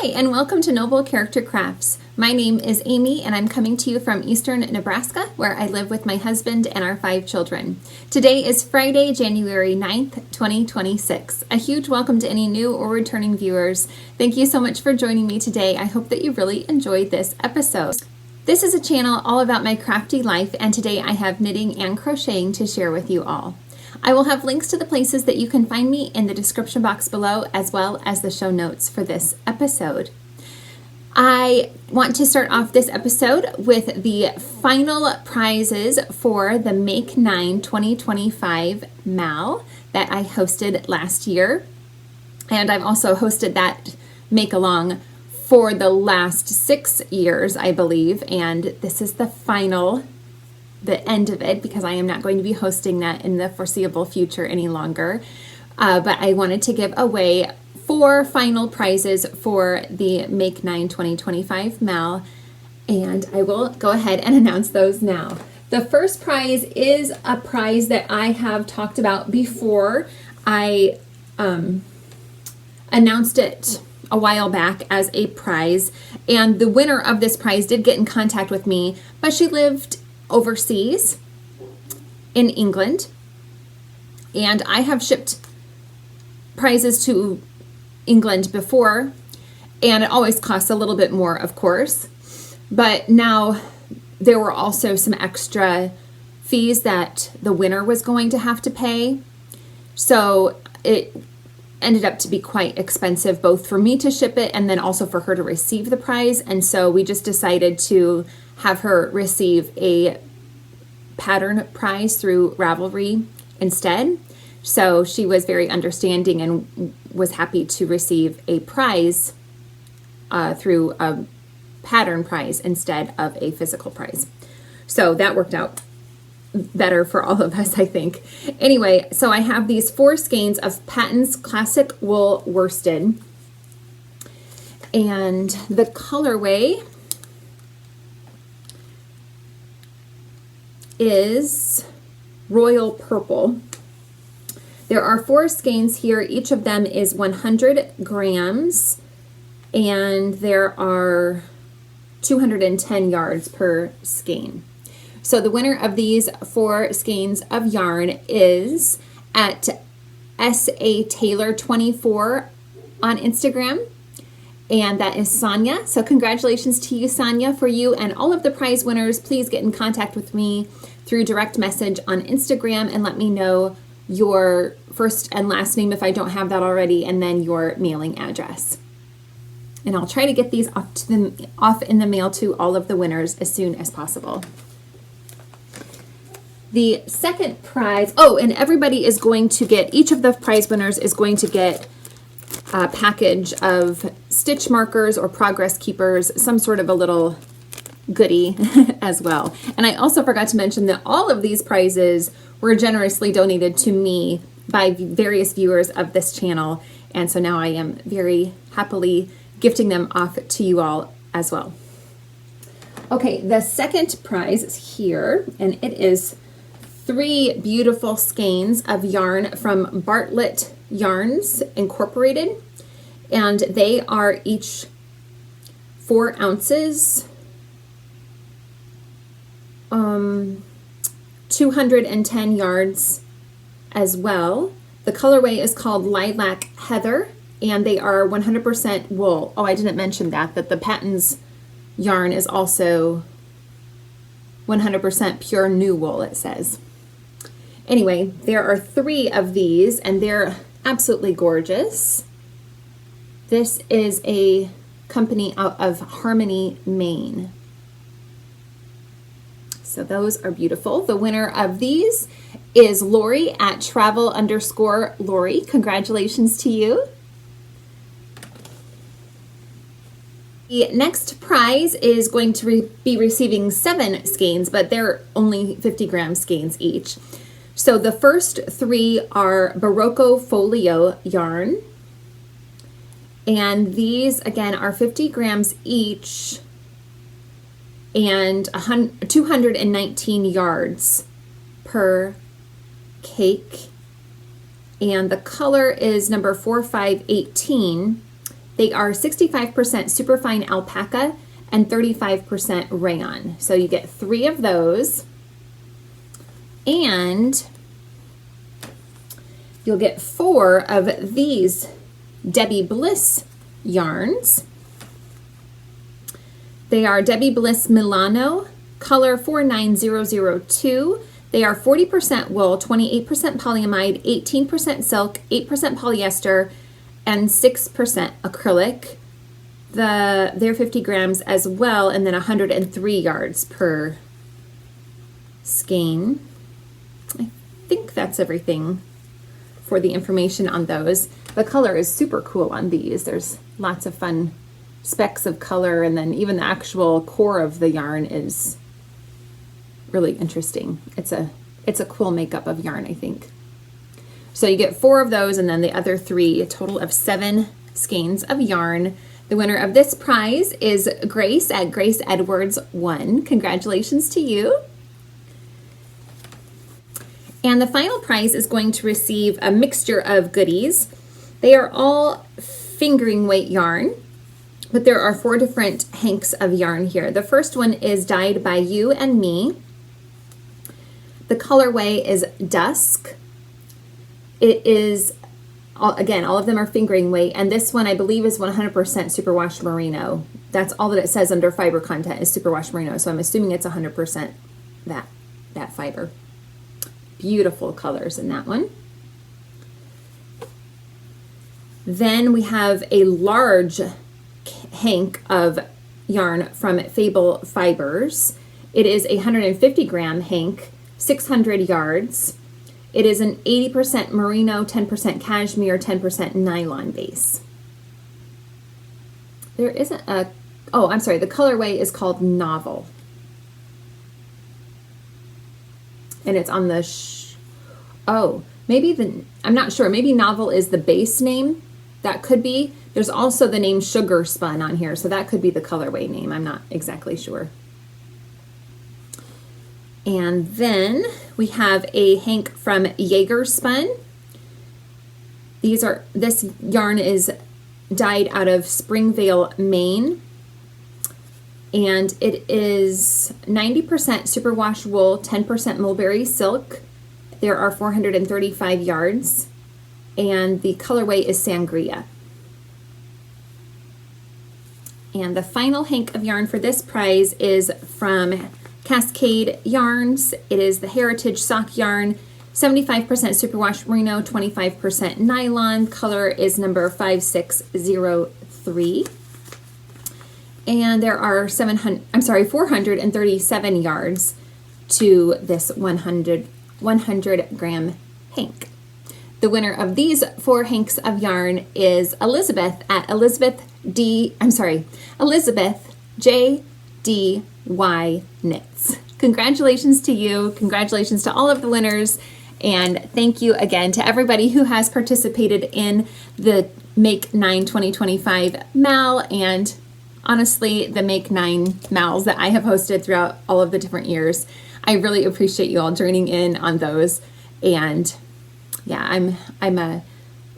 Hi, and welcome to Noble Character Crafts. My name is Amy, and I'm coming to you from eastern Nebraska, where I live with my husband and our 5 children. Today is Friday, January 9th, 2026. A huge welcome to any new or returning viewers. Thank you so much for joining me today. I hope that you really enjoyed this episode. This is a channel all about my crafty life, and today I have knitting and crocheting to share with you all. I will have links to the places that you can find me in the description box below, as well as the show notes for this episode. I want to start off this episode with the final prizes for the Make 9 2025 MAL that I hosted last year. And I've also hosted that Make Along for the last 6 years, I believe. And this is the end of it, because I am not going to be hosting that in the foreseeable future any longer. But I wanted to give away 4 final prizes for the Make 9 2025 MAL, and I will go ahead and announce those now. The first prize is a prize that I have talked about before. I announced it a while back as a prize, and the winner of this prize did get in contact with me, but she lived overseas in England, and I have shipped prizes to England before, and it always costs a little bit more, of course, but now there were also some extra fees that the winner was going to have to pay, so it ended up to be quite expensive, both for me to ship it and then also for her to receive the prize. And so we just decided to have her receive a pattern prize through Ravelry instead. So she was very understanding and was happy to receive a prize through a pattern prize instead of a physical prize. So that worked out better for all of us, I think. Anyway, so I have these 4 skeins of Patton's Classic Wool Worsted, and the colorway is Royal Purple. There are 4 skeins here. Each of them is 100 grams, and there are 210 yards per skein. So the winner of these 4 skeins of yarn is at SA Taylor 24 on Instagram, and that is Sonia. So congratulations to you, Sonia. For you and all of the prize winners, please get in contact with me through direct message on Instagram and let me know your first and last name if I don't have that already, and then your mailing address. And I'll try to get these off in the mail to all of the winners as soon as possible. The second prize, and everybody is going to get, each of the prize winners is going to get a package of stitch markers or progress keepers, some sort of a little goodie as well. And I also forgot to mention that all of these prizes were generously donated to me by various viewers of this channel. And so now I am very happily gifting them off to you all as well. Okay, the second prize is here, and it is 3 beautiful skeins of yarn from Bartlett Yarns Incorporated, and they are each 4 ounces, 210 yards as well. The colorway is called Lilac Heather, and they are 100% wool. Oh, I didn't mention that the Patton's yarn is also 100% pure new wool, it says. Anyway, there are 3 of these, and they're absolutely gorgeous. This is a company out of Harmony, Maine. So those are beautiful. The winner of these is Lori at travel_Lori. Congratulations to you. The next prize is going to be receiving 7 skeins, but they're only 50-gram skeins each. So the first 3 are Barocco Folio yarn, and these again are 50 grams each and 219 yards per cake, and the color is number 4518. They are 65% superfine alpaca and 35% rayon. So you get 3 of those, and you'll get 4 of these Debbie Bliss yarns. They are Debbie Bliss Milano, color 49002. They are 40% wool, 28% polyamide, 18% silk, 8% polyester, and 6% acrylic. They're 50 grams as well, and then 103 yards per skein. I think that's everything for the information on those. The color is super cool on these. There's lots of fun specks of color, and then even the actual core of the yarn is really interesting. It's a cool makeup of yarn, I think. So you get 4 of those, and then the other 3, a total of 7 skeins of yarn. The winner of this prize is Grace at Grace Edwards 1. Congratulations to you. And the final prize is going to receive a mixture of goodies. They are all fingering weight yarn, but there are 4 different hanks of yarn here. The first one is dyed by you and me. The colorway is Dusk. It is, again, all of them are fingering weight, and this one I believe is 100% superwash merino. That's all that it says under fiber content is superwash merino, so I'm assuming it's 100% that fiber. Beautiful colors in that one. Then we have a large hank of yarn from Fable Fibers. It is a 150 gram hank, 600 yards. It is an 80% merino, 10% cashmere, 10% nylon base. There isn't a, oh, I'm sorry, the colorway is called Novel. And it's on the, I'm not sure, maybe Novel is the base name. That could be. There's also the name Sugar Spun on here, so that could be the colorway name. I'm not exactly sure. And then we have a hank from Jaeger Spun. This yarn is dyed out of Springvale, Maine. And it is 90% superwash wool, 10% mulberry silk. There are 435 yards. And the colorway is Sangria. And the final hank of yarn for this prize is from Cascade Yarns. It is the Heritage Sock Yarn, 75% superwash merino, 25% nylon. Color is number 5603. And there are 437 yards to this 100 gram hank. The winner of these 4 hanks of yarn is Elizabeth at Elizabeth J.D.Y. Knits. Congratulations to you. Congratulations to all of the winners. And thank you again to everybody who has participated in the Make 9 2025 MAL, and honestly, the Make 9 MALs that I have hosted throughout all of the different years. I really appreciate you all joining in on those. And yeah,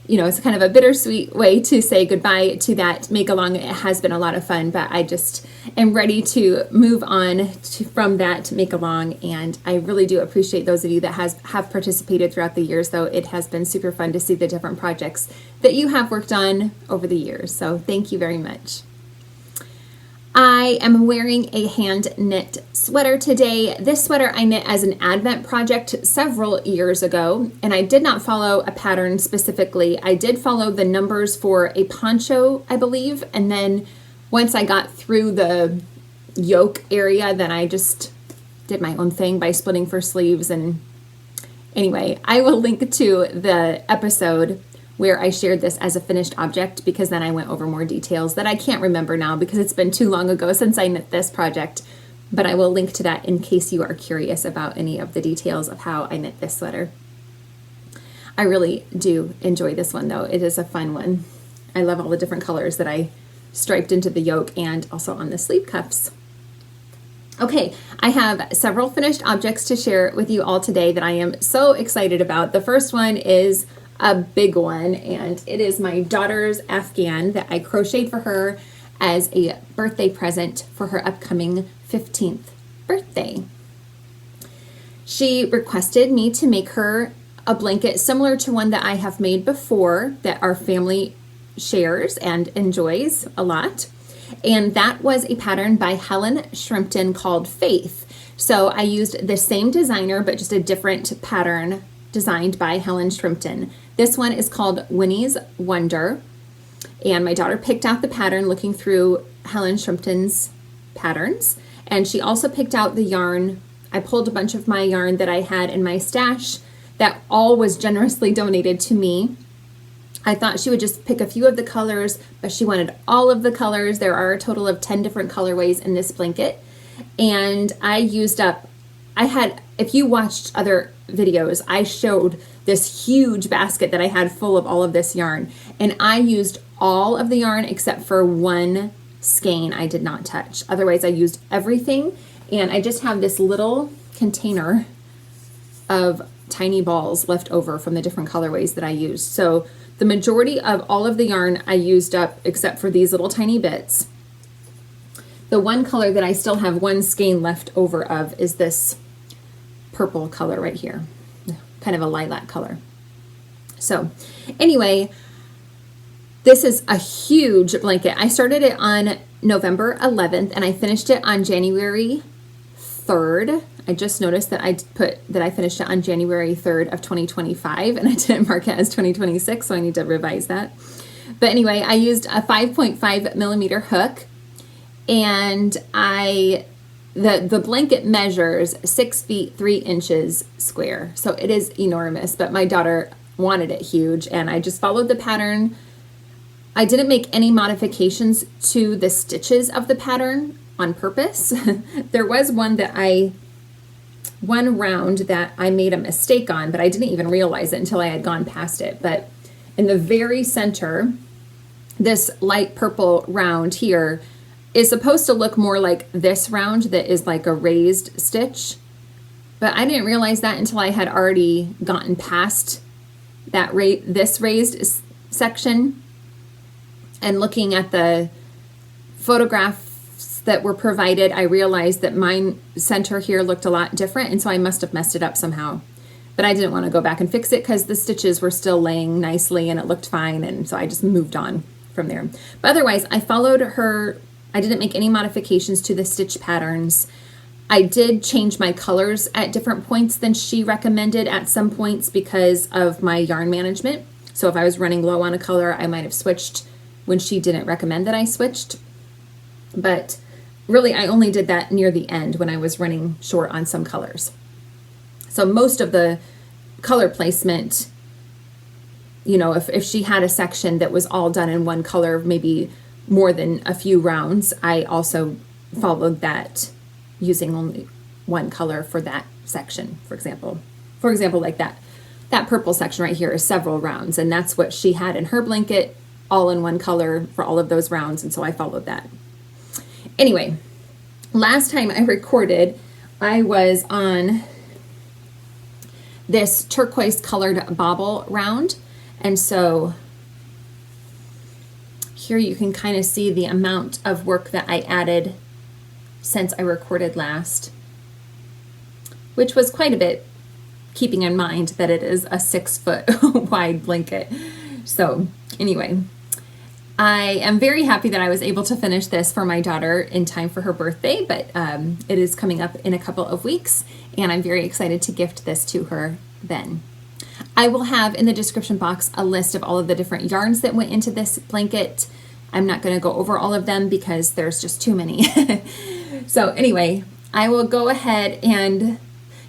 it's kind of a bittersweet way to say goodbye to that make along. It has been a lot of fun, but I just am ready to move on from that make along. And I really do appreciate those of you that have participated throughout the years, though it has been super fun to see the different projects that you have worked on over the years. So thank you very much. I am wearing a hand knit sweater today. This sweater I knit as an Advent project several years ago, and I did not follow a pattern specifically. I did follow the numbers for a poncho, I believe, and then once I got through the yoke area, then I just did my own thing by splitting for sleeves. And anyway, I will link to the episode where I shared this as a finished object, because then I went over more details that I can't remember now because it's been too long ago since I knit this project. But I will link to that in case you are curious about any of the details of how I knit this sweater. I really do enjoy this one, though. It is a fun one. I love all the different colors that I striped into the yoke and also on the sleeve cuffs. Okay, I have several finished objects to share with you all today that I am so excited about. The first one is a big one, and it is my daughter's Afghan that I crocheted for her as a birthday present for her upcoming 15th birthday. She requested me to make her a blanket similar to one that I have made before that our family shares and enjoys a lot. And that was a pattern by Helen Shrimpton called Faith. So I used the same designer, but just a different pattern designed by Helen Shrimpton. This one is called Winnie's Wonder. And my daughter picked out the pattern looking through Helen Shrimpton's patterns. And she also picked out the yarn. I pulled a bunch of my yarn that I had in my stash that all was generously donated to me. I thought she would just pick a few of the colors, but she wanted all of the colors. There are a total of 10 different colorways in this blanket. And I used up, if you watched other videos, I showed this huge basket that I had full of all of this yarn. And I used all of the yarn except for one skein I did not touch. Otherwise, I used everything. And I just have this little container of tiny balls left over from the different colorways that I used. So the majority of all of the yarn I used up except for these little tiny bits. The one color that I still have one skein left over of is this purple color right here, kind of a lilac color. So anyway, this is a huge blanket. I started it on November 11th and I finished it on January 3rd. I just noticed that I finished it on January 3rd of 2025 and I didn't mark it as 2026, so I need to revise that. But anyway, I used a 5.5 millimeter hook, and the blanket measures 6 feet 3 inches square. So it is enormous, but my daughter wanted it huge and I just followed the pattern. I didn't make any modifications to the stitches of the pattern on purpose. There was one round that I made a mistake on, but I didn't even realize it until I had gone past it. But in the very center, this light purple round here is supposed to look more like this round that is like a raised stitch. But I didn't realize that until I had already gotten past that this raised section. And looking at the photographs that were provided, I realized that mine center here looked a lot different, and so I must have messed it up somehow. But I didn't want to go back and fix it because the stitches were still laying nicely and it looked fine, and so I just moved on from there. But otherwise, I followed her. I didn't make any modifications to the stitch patterns. I did change my colors at different points than she recommended at some points because of my yarn management. So if I was running low on a color, I might have switched when she didn't recommend that I switched. But really, I only did that near the end when I was running short on some colors. So most of the color placement, you know, if she had a section that was all done in one color, maybe more than a few rounds, I also followed that using only one color for that section, for example. For example, like that purple section right here is several rounds, and that's what she had in her blanket, all in one color for all of those rounds, and so I followed that. Anyway, last time I recorded, I was on this turquoise colored bauble round, and so here you can kind of see the amount of work that I added since I recorded last, which was quite a bit, keeping in mind that it is a 6-foot wide blanket. So anyway, I am very happy that I was able to finish this for my daughter in time for her birthday, but it is coming up in a couple of weeks, and I'm very excited to gift this to her then. I will have in the description box a list of all of the different yarns that went into this blanket. I'm not going to go over all of them because there's just too many. So anyway, I will go ahead and,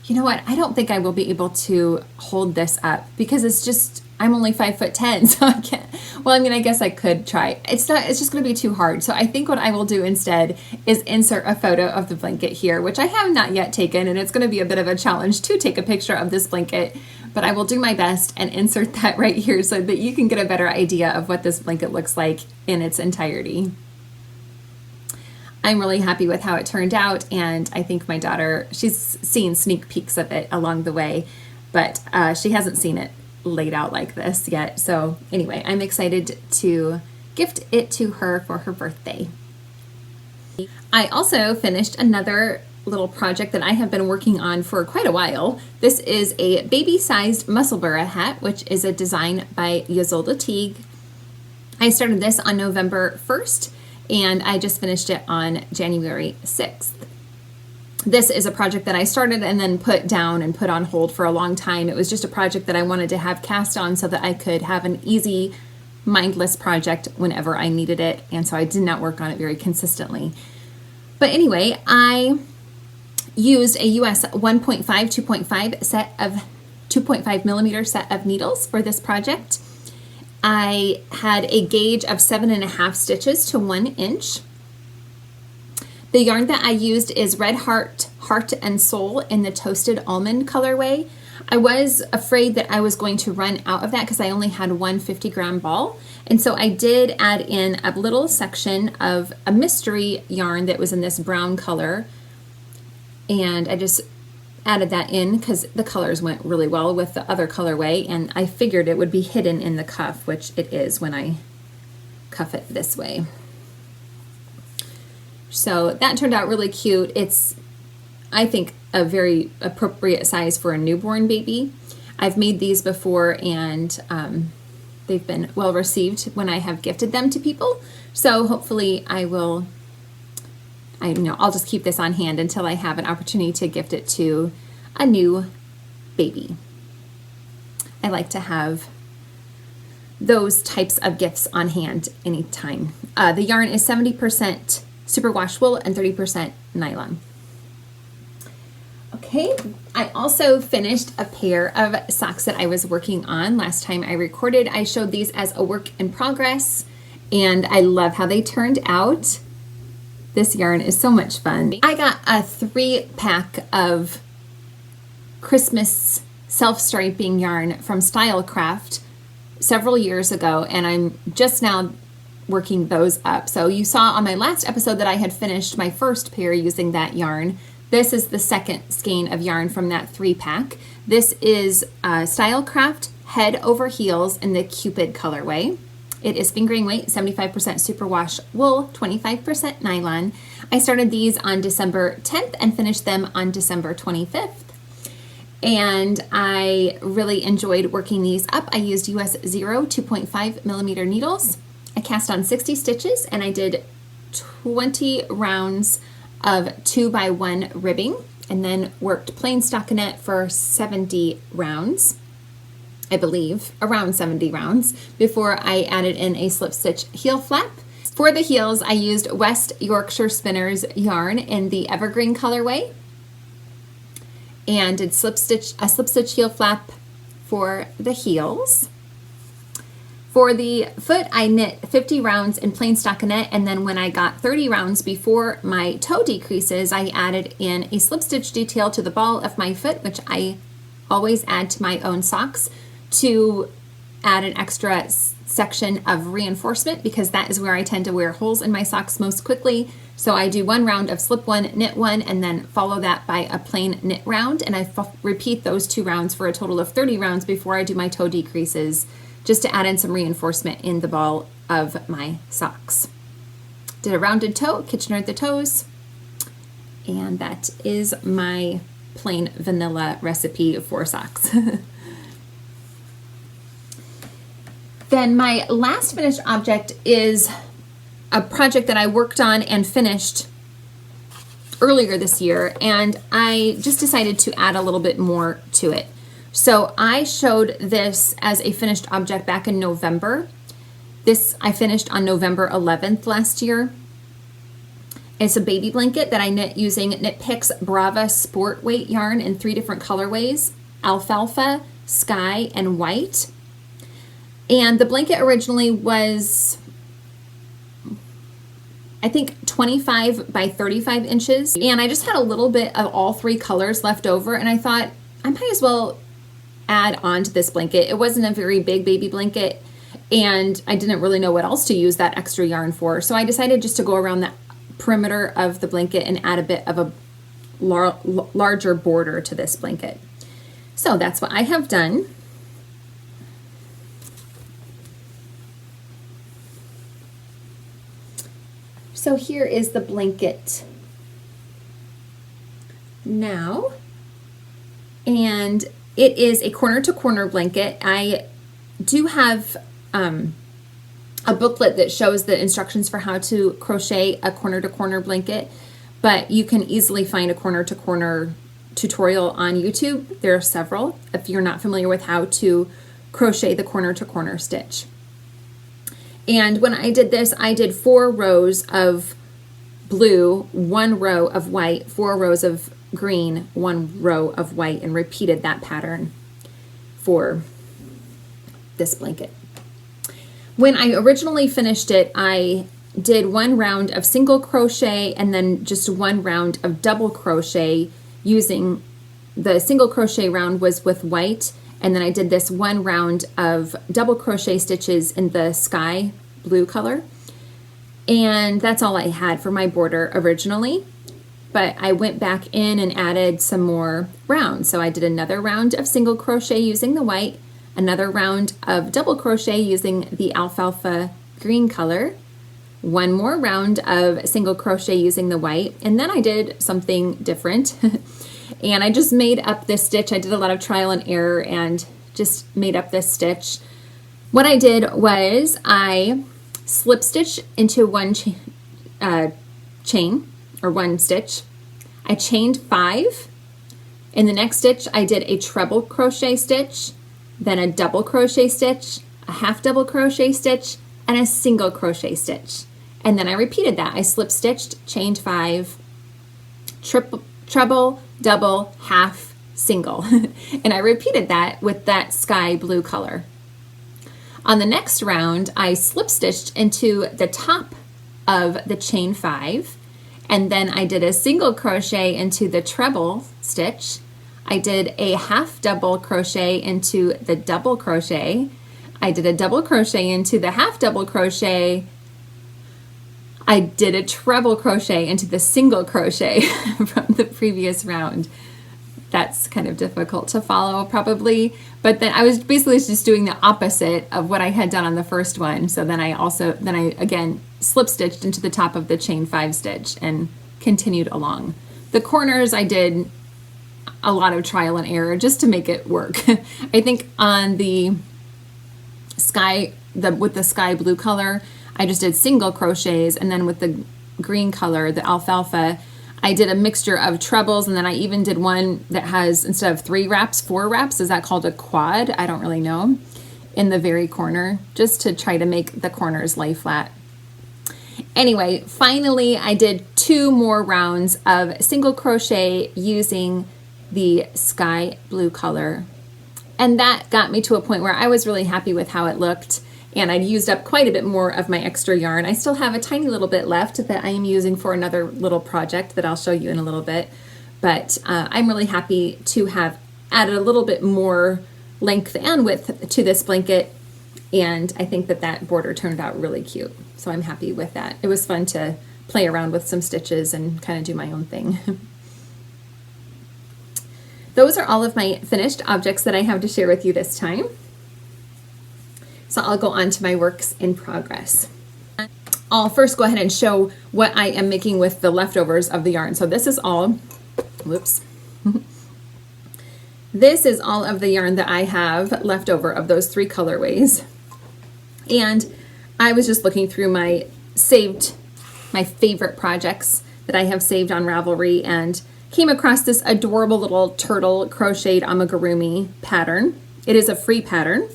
you know what, I don't think I will be able to hold this up because it's just, I'm only 5'10", so I can't. Well, I mean, I guess I could try. It's just going to be too hard. So I think what I will do instead is insert a photo of the blanket here, which I have not yet taken, and it's going to be a bit of a challenge to take a picture of this blanket, but I will do my best and insert that right here so that you can get a better idea of what this blanket looks like in its entirety. I'm really happy with how it turned out, and I think my daughter, she's seen sneak peeks of it along the way, but she hasn't seen it laid out like this yet. So anyway, I'm excited to gift it to her for her birthday. I also finished another little project that I have been working on for quite a while. This is a baby-sized Musselburgh hat, which is a design by Ysolda Teague. I started this on November 1st, and I just finished it on January 6th. This is a project that I started and then put down and put on hold for a long time. It was just a project that I wanted to have cast on so that I could have an easy, mindless project whenever I needed it, and so I did not work on it very consistently. But anyway, I used a US 1.5, 2.5 set of 2.5 millimeter set of needles for this project. I had a gauge of 7.5 stitches to 1 inch. The yarn that I used is Red Heart, Heart and Soul in the Toasted Almond colorway. I was afraid that I was going to run out of that because I only had one 50-gram ball. And so I did add in a little section of a mystery yarn that was in this brown color. And I just added that in because the colors went really well with the other colorway, and I figured it would be hidden in the cuff, which it is when I cuff it this way. So that turned out really cute. It's, I think, a very appropriate size for a newborn baby. I've made these before, and they've been well received when I have gifted them to people. So hopefully I'll just keep this on hand until I have an opportunity to gift it to a new baby. I like to have those types of gifts on hand anytime. The yarn is 70% superwash wool and 30% nylon. Okay, I also finished a pair of socks that I was working on. Last time I recorded, I showed these as a work in progress, and I love how they turned out. This yarn is so much fun. I got a 3-pack of Christmas self-striping yarn from Stylecraft several years ago, and I'm just now working those up. So you saw on my last episode that I had finished my first pair using that yarn. This is the second skein of yarn from that 3-pack. This is Stylecraft Head Over Heels in the Cupid colorway. It is fingering weight, 75% superwash wool, 25% nylon. I started these on December 10th and finished them on December 25th. And I really enjoyed working these up. I used US 0 2.5 millimeter needles. I cast on 60 stitches, and I did 20 rounds of 2x1 ribbing, and then worked plain stockinette for 70 rounds. I believe, around 70 rounds, before I added in a slip stitch heel flap. For the heels, I used West Yorkshire Spinners yarn in the Evergreen colorway, and did a slip stitch heel flap for the heels. For the foot, I knit 50 rounds in plain stockinette, and then when I got 30 rounds before my toe decreases, I added in a slip stitch detail to the ball of my foot, which I always add to my own socks, to add an extra section of reinforcement, because that is where I tend to wear holes in my socks most quickly. So I do 1 round of slip 1, knit 1, and then follow that by a plain knit round, and I repeat those 2 rounds for a total of 30 rounds before I do my toe decreases, just to add in some reinforcement in the ball of my socks. Did a rounded toe, Kitchener at the toes, and that is my plain vanilla recipe for socks. Then my last finished object is a project that I worked on and finished earlier this year, and I just decided to add a little bit more to it. So I showed this as a finished object back in November. This I finished on November 11th last year. It's a baby blanket that I knit using Knit Picks Brava Sport Weight yarn in 3 different colorways, Alfalfa, Sky, and White. And the blanket originally was, I think, 25 by 35 inches. And I just had a little bit of all 3 colors left over, and I thought I might as well add on to this blanket. It wasn't a very big baby blanket, and I didn't really know what else to use that extra yarn for. So I decided just to go around the perimeter of the blanket and add a bit of a larger border to this blanket. So that's what I have done. So here is the blanket now, and it is a corner to corner blanket. I do have a booklet that shows the instructions for how to crochet a corner to corner blanket, but you can easily find a corner to corner tutorial on YouTube. There are several if you're not familiar with how to crochet the corner to corner stitch. And when I did this, I did 4 rows of blue, 1 row of white, 4 rows of green, 1 row of white, and repeated that pattern for this blanket. When I originally finished it, I did 1 round of single crochet and then just 1 round of double crochet using the single crochet round was with white, and then I did this 1 round of double crochet stitches in the sky blue color. And that's all I had for my border originally, but I went back in and added some more rounds. So I did another round of single crochet using the white, another round of double crochet using the alfalfa green color, 1 more round of single crochet using the white, and then I did something different. And I just made up this stitch. I did a lot of trial and error and just made up this stitch. What I did was I slip stitch into 1 chain or 1 stitch. I chained 5. In the next stitch, I did a treble crochet stitch, then a double crochet stitch, a half double crochet stitch, and a single crochet stitch. And then I repeated that. I slip stitched, chained 5, treble, double, half, single. And I repeated that with that sky blue color. On the next round, I slip stitched into the top of the chain 5, and then I did a single crochet into the treble stitch. I did a half double crochet into the double crochet. I did a double crochet into the half double crochet. I did a treble crochet into the single crochet from the previous round. That's kind of difficult to follow probably, but then I was basically just doing the opposite of what I had done on the first one. So then I again slip stitched into the top of the chain 5 stitch and continued along. The corners I did a lot of trial and error just to make it work. I think on the sky, with the sky blue color, I just did single crochets, and then with the green color, the alfalfa, I did a mixture of trebles, and then I even did one that has, instead of 3 wraps, 4 wraps. Is that called a quad? I don't really know. In the very corner, just to try to make the corners lay flat. Anyway, finally I did 2 more rounds of single crochet using the sky blue color. And that got me to a point where I was really happy with how it looked. And I'd used up quite a bit more of my extra yarn. I still have a tiny little bit left that I am using for another little project that I'll show you in a little bit. But I'm really happy to have added a little bit more length and width to this blanket. And I think that that border turned out really cute. So I'm happy with that. It was fun to play around with some stitches and kind of do my own thing. Those are all of my finished objects that I have to share with you this time. So I'll go on to my works in progress. I'll first go ahead and show what I am making with the leftovers of the yarn. So this is all, whoops. This is all of the yarn that I have left over of those 3 colorways. And I was just looking through my favorite projects that I have saved on Ravelry and came across this adorable little turtle crocheted amigurumi pattern. It is a free pattern.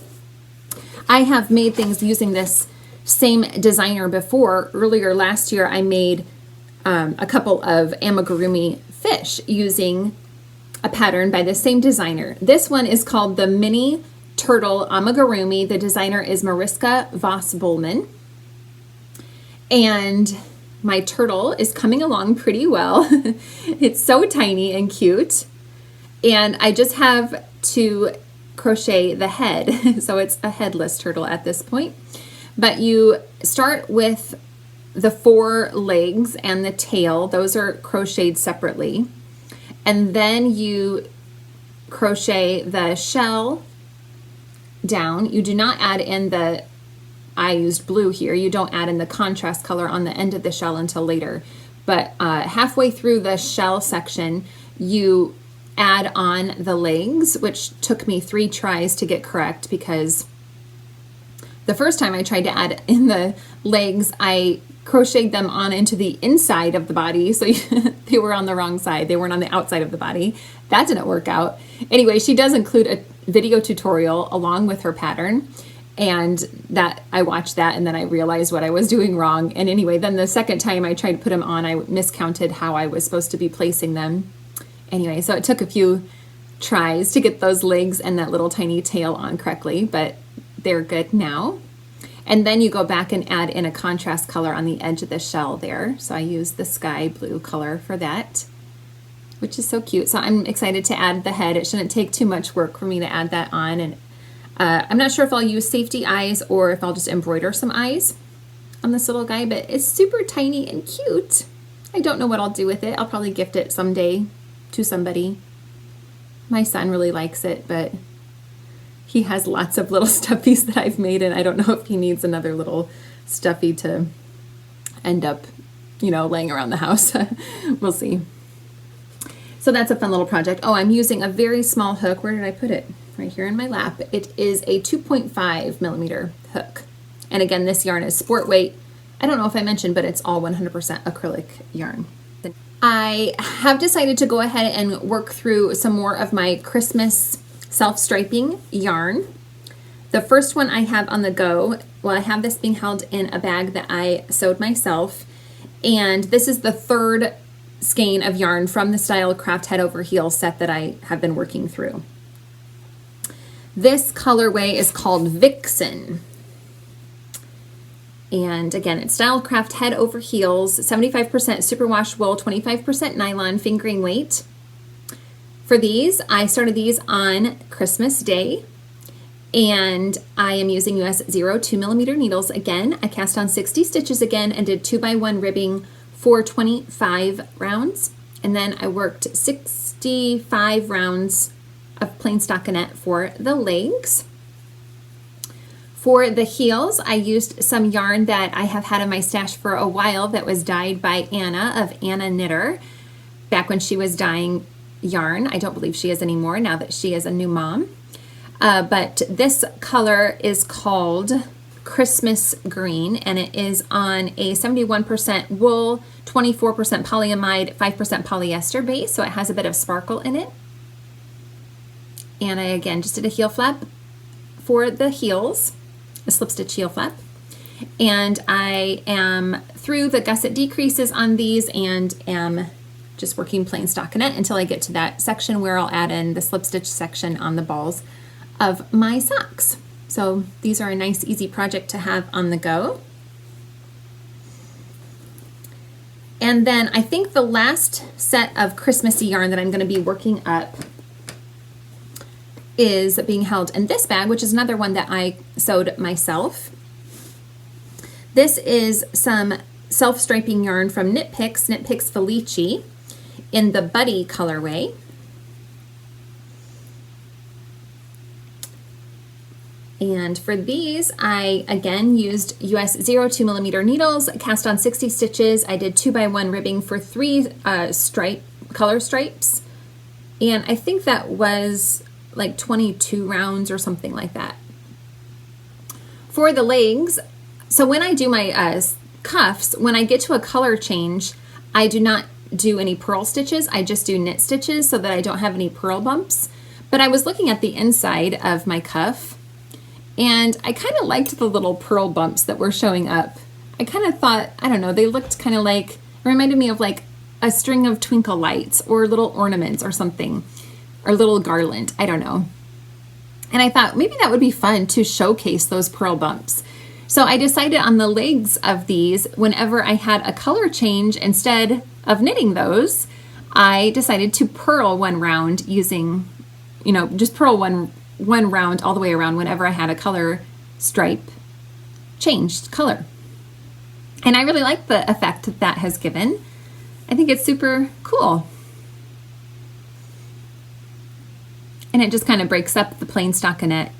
I have made things using this same designer before. Earlier last year I made a couple of amigurumi fish using a pattern by the same designer. This one is called the Mini Turtle Amigurumi. The designer is Mariska Vos-Bolman. And my turtle is coming along pretty well. It's so tiny and cute. And I just have to crochet the head. So it's a headless turtle at this point. But you start with the 4 legs and the tail. Those are crocheted separately. And then you crochet the shell down. You do not add in the I used blue here. You don't add in the contrast color on the end of the shell until later. But halfway through the shell section, you add on the legs, which took me 3 tries to get correct, because the first time I tried to add in the legs, I crocheted them on into the inside of the body, so they were on the wrong side. They weren't on the outside of the body. That didn't work out. Anyway, she does include a video tutorial along with her pattern, and that I watched that, and then I realized what I was doing wrong. And anyway, then the second time I tried to put them on, I miscounted how I was supposed to be placing them. Anyway, so it took a few tries to get those legs and that little tiny tail on correctly, but they're good now. And then you go back and add in a contrast color on the edge of the shell there. So I use the sky blue color for that, which is so cute. So I'm excited to add the head. It shouldn't take too much work for me to add that on. And I'm not sure if I'll use safety eyes or if I'll just embroider some eyes on this little guy, but it's super tiny and cute. I don't know what I'll do with it. I'll probably gift it someday to somebody. My son really likes it, but he has lots of little stuffies that I've made, and I don't know if he needs another little stuffy to end up, you know, laying around the house. We'll see. So that's a fun little project. Oh, I'm using a very small hook. Where did I put it? Right here in my lap. It is a 2.5 millimeter hook. And again, this yarn is sport weight. I don't know if I mentioned, but it's all 100% acrylic yarn. I have decided to go ahead and work through some more of my Christmas self-striping yarn. The first one I have on the go, well, I have this being held in a bag that I sewed myself, and this is the 3rd skein of yarn from the Stylecraft Head Over Heels set that I have been working through. This colorway is called Vixen. And again, it's Stylecraft Head Over Heels, 75% superwash wool, 25% nylon, fingering weight. For these, I started these on Christmas Day, and I am using US 02 millimeter needles again. I cast on 60 stitches again and did 2x1 ribbing for 25 rounds. And then I worked 65 rounds of plain stockinette for the legs. For the heels, I used some yarn that I have had in my stash for a while that was dyed by Anna of Anna Knitter back when she was dyeing yarn. I don't believe she is anymore now that she is a new mom. But this color is called Christmas Green, and it is on a 71% wool, 24% polyamide, 5% polyester base, so it has a bit of sparkle in it. And I again just did a heel flap for the heels, a slip stitch heel flap. And I am through the gusset decreases on these and am just working plain stockinette until I get to that section where I'll add in the slip stitch section on the balls of my socks. So these are a nice easy project to have on the go. And then I think the last set of Christmassy yarn that I'm going to be working up is being held in this bag, which is another one that I sewed myself. This is some self-striping yarn from Knit Picks Felici in the Buddy colorway. And for these, I again used US 02 millimeter needles, cast on 60 stitches. I did 2x1 ribbing for 3 color stripes. And I think that was like 22 rounds or something like that. For the legs, so when I do my cuffs, when I get to a color change, I do not do any purl stitches. I just do knit stitches so that I don't have any purl bumps. But I was looking at the inside of my cuff, and I kind of liked the little purl bumps that were showing up. I kind of thought, I don't know, they looked kind of like, it reminded me of like a string of twinkle lights or little ornaments or something, or little garland, I don't know. And I thought maybe that would be fun to showcase those purl bumps. So I decided on the legs of these, whenever I had a color change, instead of knitting those, I decided to purl one round using, you know, just purl one round all the way around whenever I had a color stripe changed color. And I really like the effect that that has given. I think it's super cool. And it just kind of breaks up the plain stockinette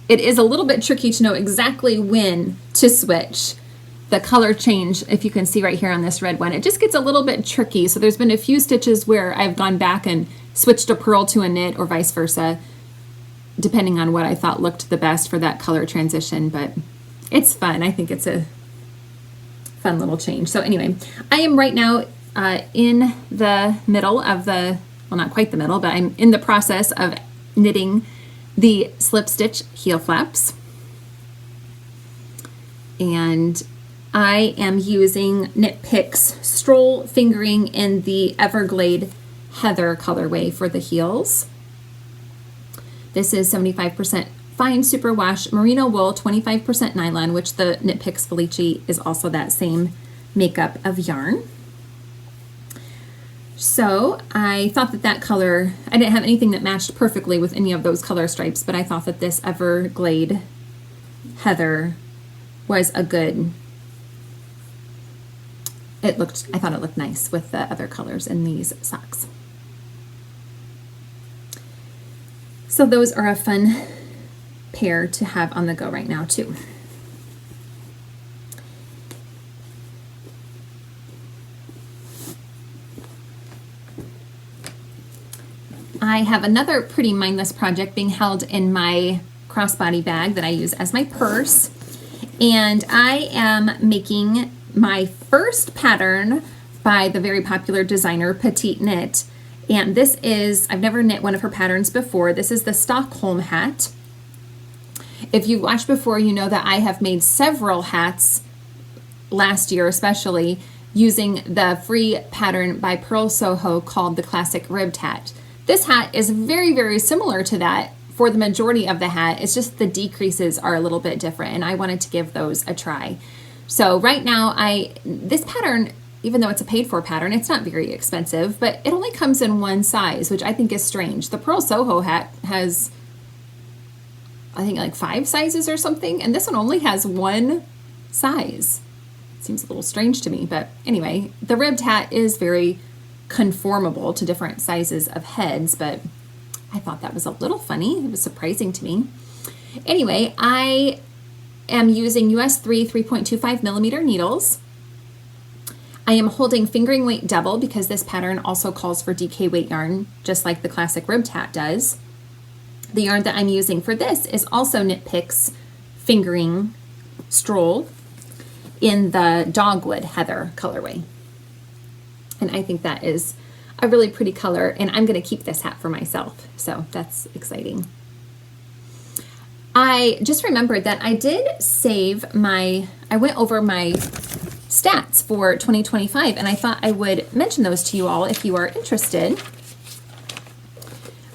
it is a little bit tricky to know exactly when to switch. The color change, if you can see right here on this red one, it just gets a little bit tricky. So there's been a few stitches where I've gone back and switched a purl to a knit or vice versa, depending on what I thought looked the best for that color transition, but it's fun. I think it's a fun little change. So anyway, I am right now in the middle of the, well, not quite the middle, but I'm in the process of knitting the slip stitch heel flaps. And I am using Knit Picks Stroll Fingering in the Everglade Heather colorway for the heels. This is 75% fine superwash merino wool, 25% nylon, which the Knit Picks Felici is also that same makeup of yarn. So I thought that that color, I didn't have anything that matched perfectly with any of those color stripes, but I thought that this Everglade Heather was a good, I thought it looked nice with the other colors in these socks. So those are a fun pair to have on the go right now too. I have another pretty mindless project being held in my crossbody bag that I use as my purse. And I am making my first pattern by the very popular designer PetiteKnit. And this is, I've never knit one of her patterns before. This is the Stockholm hat. If you've watched before, you know that I have made several hats last year, especially using the free pattern by Pearl Soho called the Classic Ribbed Hat. This hat is very, very similar to that for the majority of the hat. It's just the decreases are a little bit different, and I wanted to give those a try. So right now, this pattern, even though it's a paid-for pattern, it's not very expensive, but it only comes in one size, which I think is strange. The Pearl Soho hat has, I think, like 5 sizes or something, and this one only has one size. Seems a little strange to me, but anyway, the ribbed hat is very conformable to different sizes of heads, but I thought that was a little funny. It was surprising to me. Anyway, I am using US 3.25 millimeter needles. I am holding fingering weight double because this pattern also calls for DK weight yarn, just like the classic ribbed hat does. The yarn that I'm using for this is also Knit Picks Fingering Stroll in the Dogwood Heather colorway. And I think that is a really pretty color, and I'm going to keep this hat for myself, so that's exciting. I just remembered that I did save I went over my stats for 2025, and I thought I would mention those to you all if you are interested.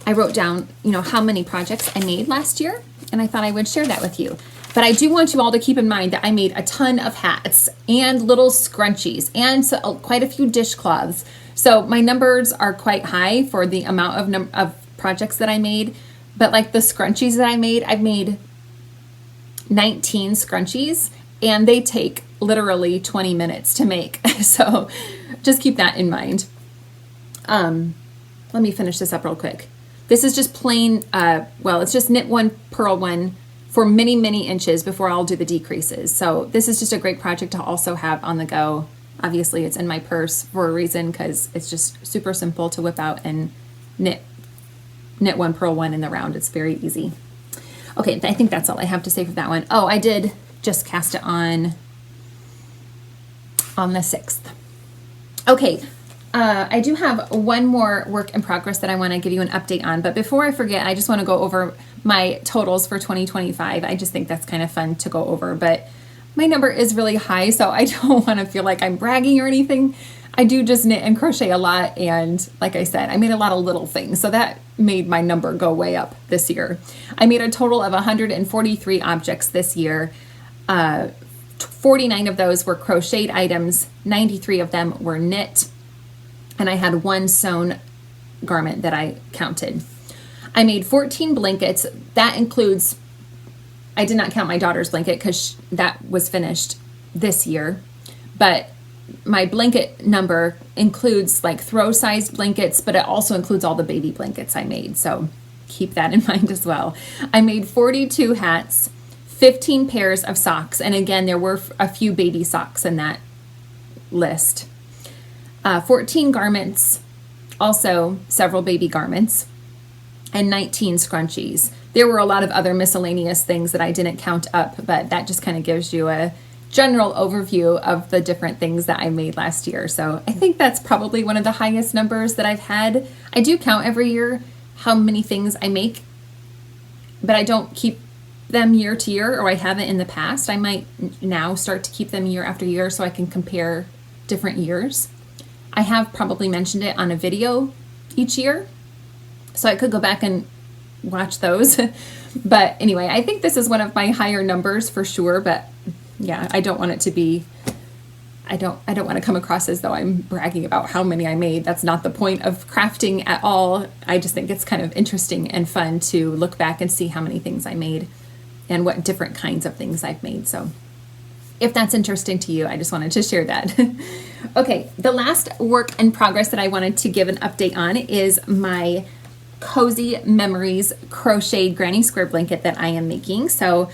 I wrote down, how many projects I made last year, and I thought I would share that with you. But I do want you all to keep in mind that I made a ton of hats and little scrunchies and quite a few dishcloths. So my numbers are quite high for the amount of projects that I made. But like the scrunchies that I've made 19 scrunchies, and they take literally 20 minutes to make. So just keep that in mind. Let me finish this up real quick. This is just plain, it's just knit one, purl one for many, many inches before I'll do the decreases. So this is just a great project to also have on the go. Obviously it's in my purse for a reason, because it's just super simple to whip out and knit one, purl one in the round. It's very easy. Okay, I think that's all I have to say for that one. Oh, I did just cast it on the 6th. Okay, I do have one more work in progress that I want to give you an update on, but before I forget, I just want to go over my totals for 2025. I just think that's kind of fun to go over, but my number is really high, so I don't want to feel like I'm bragging or anything. I do just knit and crochet a lot, and like I said, I made a lot of little things, so that made my number go way up this year. I made a total of 143 objects this year. 49 of those were crocheted items, 93 of them were knit, and I had one sewn garment that I counted. I made 14 blankets. That includes, I did not count my daughter's blanket because that was finished this year, but my blanket number includes like throw-sized blankets, but it also includes all the baby blankets I made. So keep that in mind as well. I made 42 hats, 15 pairs of socks, and again, there were a few baby socks in that list. 14 garments, also several baby garments, and 19 scrunchies. There were a lot of other miscellaneous things that I didn't count up, but that just kind of gives you a general overview of the different things that I made last year. So I think that's probably one of the highest numbers that I've had. I do count every year how many things I make, but I don't keep them year to year, or I haven't in the past. I might now start to keep them year after year so I can compare different years. I have probably mentioned it on a video each year, so I could go back and watch those. But anyway, I think this is one of my higher numbers for sure, but yeah, I don't want it to be, I don't want to come across as though I'm bragging about how many I made. That's not the point of crafting at all. I just think it's kind of interesting and fun to look back and see how many things I made and what different kinds of things I've made. So if that's interesting to you, I just wanted to share that. Okay, the last work in progress that I wanted to give an update on is my Cozy Memories crocheted granny square blanket that I am making. So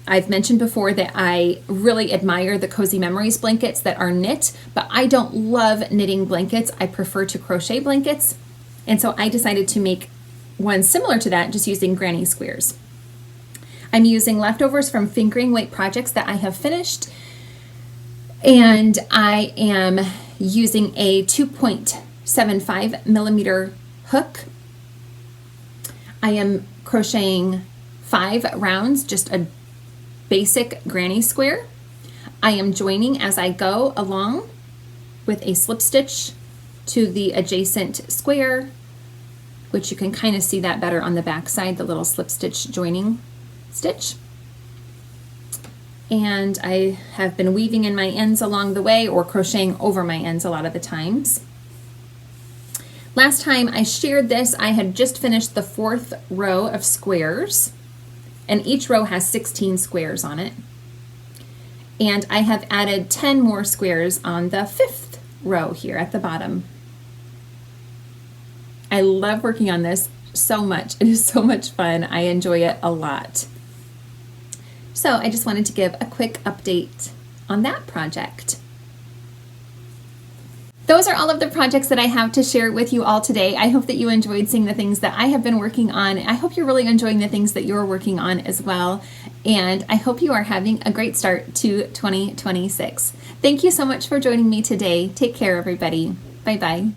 I've mentioned before that I really admire the Cozy Memories blankets that are knit, but I don't love knitting blankets. I prefer to crochet blankets. And so I decided to make one similar to that, just using granny squares. I'm using leftovers from fingering weight projects that I have finished, and I am using a 2.75 millimeter hook. I am crocheting 5 rounds, just a basic granny square. I am joining as I go along with a slip stitch to the adjacent square, which you can kind of see that better on the back side, the little slip stitch joining stitch. And I have been weaving in my ends along the way, or crocheting over my ends a lot of the times. Last time I shared this, I had just finished the 4th row of squares, and each row has 16 squares on it. And I have added 10 more squares on the 5th row here at the bottom. I love working on this so much. It is so much fun. I enjoy it a lot. So I just wanted to give a quick update on that project. Those are all of the projects that I have to share with you all today. I hope that you enjoyed seeing the things that I have been working on. I hope you're really enjoying the things that you're working on as well. And I hope you are having a great start to 2026. Thank you so much for joining me today. Take care, everybody. Bye-bye.